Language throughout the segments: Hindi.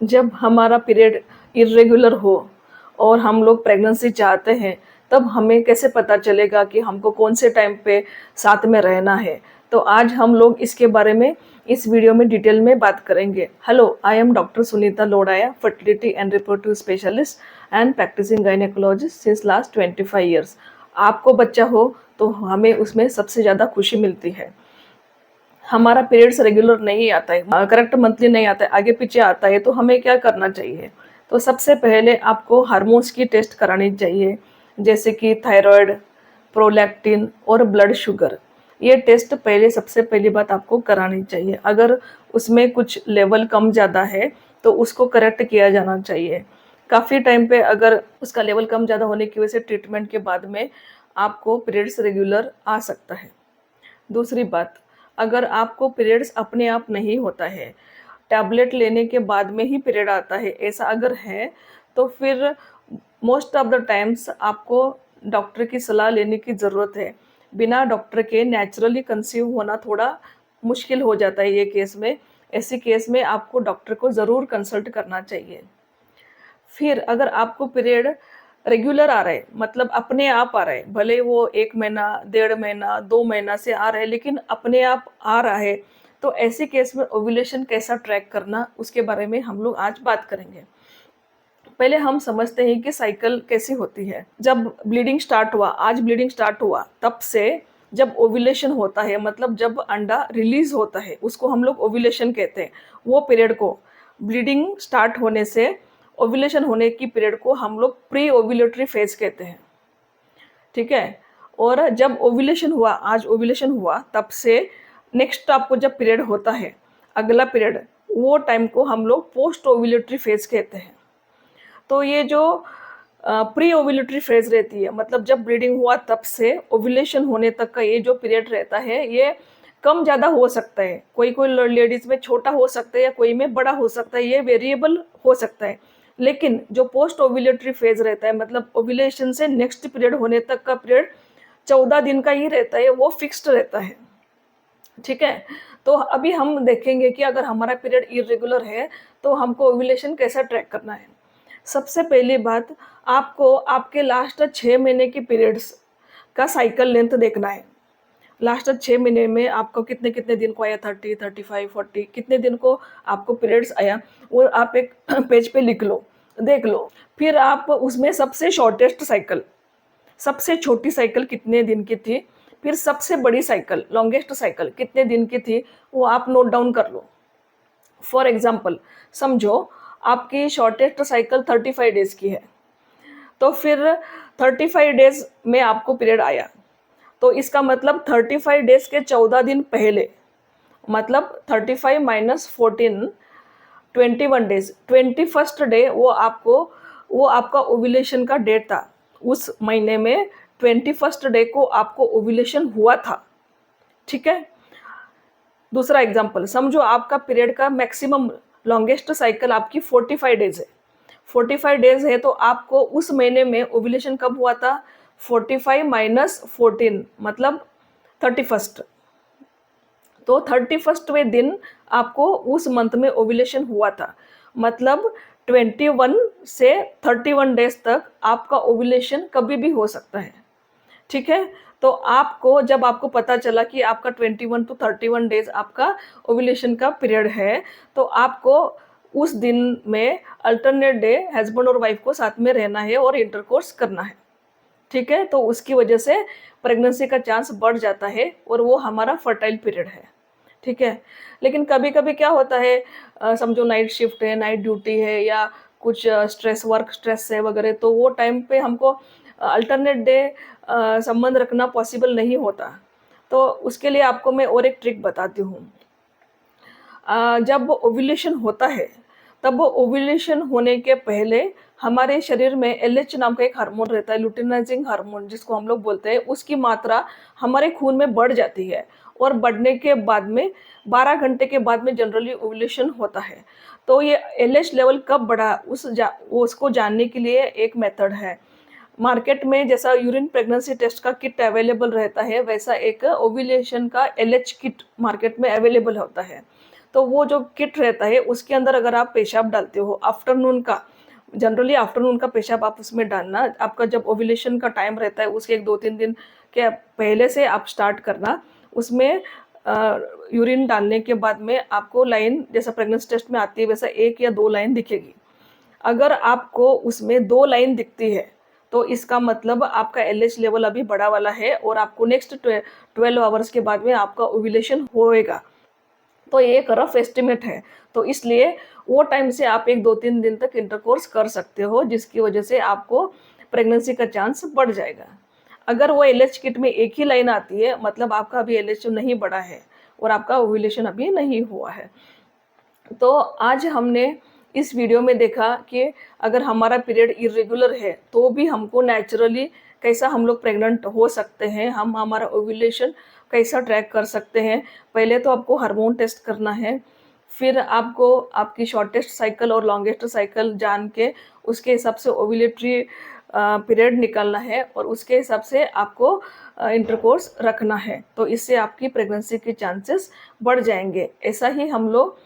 जब हमारा पीरियड इर्रेगुलर हो और हम लोग प्रेगनेंसी चाहते हैं, तब हमें कैसे पता चलेगा कि हमको कौन से टाइम पे साथ में रहना है। तो आज हम लोग इसके बारे में इस वीडियो में डिटेल में बात करेंगे। Hello, I am doctor Sunita Lodhaya, fertility and reproductive specialist and practising gynaecologist since last 25 years. आपको बच्चा हो तो हमें उसमें सबसे ज़्यादा खुशी मिलती है। हमारा पीरियड्स रेगुलर नहीं आता है, करेक्ट मंथली नहीं आता है, आगे पीछे आता है, तो हमें क्या करना चाहिए। तो सबसे पहले आपको हार्मोन्स की टेस्ट करानी चाहिए, जैसे कि थायराइड, प्रोलैक्टिन और ब्लड शुगर। ये टेस्ट पहले सबसे पहली बात आपको करानी चाहिए। अगर उसमें कुछ लेवल कम ज़्यादा है तो उसको करेक्ट किया जाना चाहिए। काफ़ी टाइम पे अगर उसका लेवल कम ज़्यादा होने की वजह से ट्रीटमेंट के बाद में आपको पीरियड्स रेगुलर आ सकता है। दूसरी बात, अगर आपको पीरियड्स अपने आप नहीं होता है, टैबलेट लेने के बाद में ही पीरियड आता है, ऐसा अगर है तो फिर मोस्ट ऑफ द टाइम्स आपको डॉक्टर की सलाह लेने की ज़रूरत है। बिना डॉक्टर के नेचुरली कंसीव होना थोड़ा मुश्किल हो जाता है ये केस में। ऐसे केस में आपको डॉक्टर को ज़रूर कंसल्ट करना चाहिए। फिर अगर आपको पीरियड रेगुलर आ रहा है, मतलब अपने आप आ रहा है, भले वो 1 महीना, 1.5 महीना, 2 महीना से आ रहा है, लेकिन अपने आप आ रहा है, तो ऐसे केस में ओव्यूलेशन कैसा ट्रैक करना, उसके बारे में हम लोग आज बात करेंगे। पहले हम समझते हैं कि साइकिल कैसी होती है। जब ब्लीडिंग स्टार्ट हुआ, आज ब्लीडिंग स्टार्ट हुआ, तब से जब ओव्यूलेशन होता है, मतलब जब अंडा रिलीज होता है, उसको हम लोग ओव्यूलेशन कहते हैं। वो पीरियड को, ब्लीडिंग स्टार्ट होने से ओव्यूलेशन होने की पीरियड को हम लोग प्री ओव्यूलेटरी फेज कहते हैं। ठीक है। और जब ओव्यूलेशन हुआ, आज ओव्यूलेशन हुआ, तब से नेक्स्ट आपको जब पीरियड होता है, अगला पीरियड, वो टाइम को हम लोग पोस्ट ओव्यूलेटरी फेज कहते हैं। तो ये जो प्री ओव्यूलेटरी फेज रहती है, मतलब जब ब्लीडिंग हुआ तब से ओव्यूलेशन होने तक का ये जो पीरियड रहता है, ये कम ज़्यादा हो सकता है। कोई कोई लेडीज़ में छोटा हो सकता है या कोई में बड़ा हो सकता है, ये वेरिएबल हो सकता है। लेकिन जो पोस्ट ओव्यूलेटरी फेज रहता है, मतलब ओव्यूलेशन से नेक्स्ट पीरियड होने तक का पीरियड 14 दिन का ही रहता है, वो फिक्स्ड रहता है। ठीक है। तो अभी हम देखेंगे कि अगर हमारा पीरियड इरेगुलर है तो हमको ओव्यूलेशन कैसा ट्रैक करना है। सबसे पहली बात, आपको आपके लास्ट 6 महीने की पीरियड्स का साइकिल लेंथ देखना है। लास्ट 6 महीने में आपको कितने कितने दिन को आया, 30, 35, 40, कितने दिन को आपको पीरियड्स आया, वो आप एक पेज पे लिख लो, देख लो। फिर आप उसमें सबसे शॉर्टेस्ट साइकिल, सबसे छोटी साइकिल कितने दिन की थी, फिर सबसे बड़ी साइकिल, लॉन्गेस्ट साइकिल कितने दिन की थी, वो आप नोट डाउन कर लो। फॉर एग्जाम्पल, समझो आपकी शॉर्टेस्ट साइकिल 35 डेज की है, तो फिर 35 डेज में आपको पीरियड आया, तो इसका मतलब 35 डेज के 14 दिन पहले, मतलब 35 माइनस 14, 21 डेज, 21st डे वो आपका ओव्यूलेशन का डेट था। उस महीने में 21st डे को आपको ओव्यूलेशन हुआ था। ठीक है। दूसरा एग्जाम्पल, समझो आपका पीरियड का मैक्सिमम लॉन्गेस्ट साइकिल आपकी 45 डेज है। 45 डेज है तो आपको उस महीने में ओव्यूलेशन कब हुआ था, 45 माइनस 14, मतलब 31st। तो 31वें दिन आपको उस मंथ में ओव्यूलेशन हुआ था, मतलब 21 से 31 डेज तक आपका ओव्यूलेशन कभी भी हो सकता है। ठीक है। तो आपको जब आपको पता चला कि आपका 21 टू 31 डेज आपका ओव्यूलेशन का पीरियड है, तो आपको उस दिन में अल्टरनेट डे हस्बैंड और वाइफ को साथ में रहना है और इंटरकोर्स करना है। ठीक है। तो उसकी वजह से प्रेगनेंसी का चांस बढ़ जाता है और वो हमारा फर्टाइल पीरियड है। ठीक है। लेकिन कभी कभी क्या होता है, समझो नाइट शिफ्ट है, नाइट ड्यूटी है, या कुछ स्ट्रेस, वर्क स्ट्रेस है वगैरह, तो वो टाइम पे हमको अल्टरनेट डे संबंध रखना पॉसिबल नहीं होता। तो उसके लिए आपको मैं और एक ट्रिक बताती हूँ। जब ओव्यूलेशन होता है, तब ओव्यूलेशन होने के पहले हमारे शरीर में एलएच नाम का एक हार्मोन रहता है, लुटिनाइजिंग हार्मोन जिसको हम लोग बोलते हैं, उसकी मात्रा हमारे खून में बढ़ जाती है। और बढ़ने के बाद में 12 घंटे के बाद में जनरली ओव्यूलेशन होता है। तो ये एलएच लेवल कब बढ़ा, उसको जानने के लिए एक मेथड है। मार्केट में जैसा यूरिन प्रेगनेंसी टेस्ट का किट अवेलेबल रहता है, वैसा एक ओव्यूलेशन का एलएच किट मार्केट में अवेलेबल होता है। तो वो जो किट रहता है उसके अंदर अगर आप पेशाब डालते हो आफ्टरनून का, जनरली आफ्टरनून का पेशाब आप उसमें डालना, आपका जब ओव्यूलेशन का टाइम रहता है उसके 1-2-3 दिन के पहले से आप स्टार्ट करना। उसमें यूरिन डालने के बाद में आपको लाइन जैसा प्रेगनेंसी टेस्ट में आती है वैसा 1 या 2 लाइन दिखेगी। अगर आपको उसमें 2 लाइन दिखती है, तो इसका मतलब आपका एलएच लेवल अभी बढ़ा वाला है और आपको नेक्स्ट 12 आवर्स के बाद में आपका ओव्यूलेशन होएगा। तो ये एक रफ एस्टिमेट है, तो इसलिए वो टाइम से आप 1-2-3 दिन तक इंटरकोर्स कर सकते हो, जिसकी वजह से आपको प्रेगनेंसी का चांस बढ़ जाएगा। अगर वो एलएच किट में एक ही लाइन आती है, मतलब आपका अभी एलएच नहीं बढ़ा है और आपका ओव्यूलेशन अभी नहीं हुआ है। तो आज हमने इस वीडियो में देखा कि अगर हमारा पीरियड इर्रेगुलर है तो भी हमको नेचुरली कैसा हम लोग प्रेग्नेंट हो सकते हैं, हम हमारा ओव्यूलेशन कैसा ट्रैक कर सकते हैं। पहले तो आपको हार्मोन टेस्ट करना है, फिर आपको आपकी शॉर्टेस्ट साइकिल और लॉन्गेस्ट साइकिल जान के उसके हिसाब से ओव्यूलेटरी पीरियड निकालना है और उसके हिसाब से आपको इंटरकोर्स रखना है। तो इससे आपकी प्रेगनेंसी के चांसेस बढ़ जाएंगे। ऐसा ही हम लोग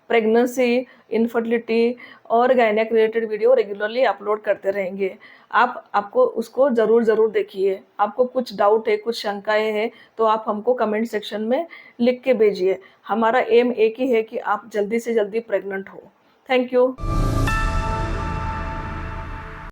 प्रेगनेंसी, इनफर्टिलिटी और gynaec related video regularly upload करते रहेंगे। आपको उसको ज़रूर देखिए। आपको कुछ डाउट है, कुछ शंकाएँ हैं, तो आप हमको कमेंट सेक्शन में लिख के भेजिए। हमारा एम एक ही है कि आप जल्दी से जल्दी प्रेग्नेंट हो। Thank you.